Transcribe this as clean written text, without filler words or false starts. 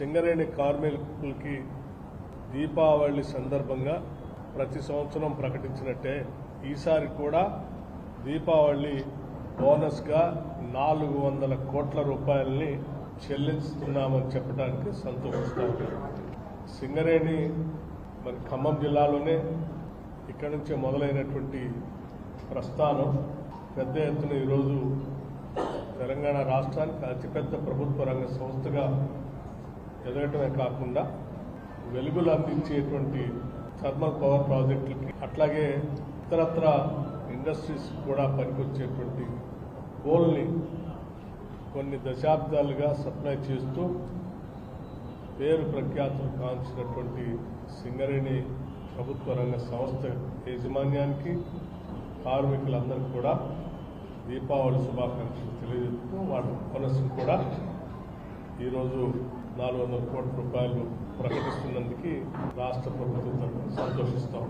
సింగరేణి కార్మికులకి దీపావళి సందర్భంగా ప్రతి సంవత్సరం ప్రకటించినట్టే ఈసారి కూడా దీపావళి బోనస్గా 400 కోట్ల రూపాయలని చెల్లిస్తున్నామని చెప్పడానికి సంతోషిస్తాము. సింగరేణి మరి ఖమ్మం జిల్లాలోనే ఇక్కడి నుంచే మొదలైనటువంటి ప్రస్థానం పెద్ద ఎత్తున ఈరోజు తెలంగాణ రాష్ట్రానికి అతిపెద్ద ప్రభుత్వ రంగ సంస్థగా ఎదగటమే కాకుండా వెలుగులు అందించేటువంటి థర్మల్ పవర్ ప్రాజెక్టులకి అట్లాగే ఇతరత్ర ఇండస్ట్రీస్ కూడా పనికొచ్చేటువంటి కోల్ని కొన్ని దశాబ్దాలుగా సప్లై చేస్తూ పేరు ప్రఖ్యాతులు కాంచినటువంటి సింగరేణి ప్రభుత్వ రంగ సంస్థ యాజమాన్యానికి కార్మికులందరికీ కూడా దీపావళి శుభాకాంక్షలు తెలియజేస్తూ వాళ్ళ బోనస్ను కూడా ఈరోజు 400 కోట్ల రూపాయలు ప్రకటిస్తున్నందుకు రాష్ట్ర ప్రభుత్వం తరఫున సంతోషిస్తాం.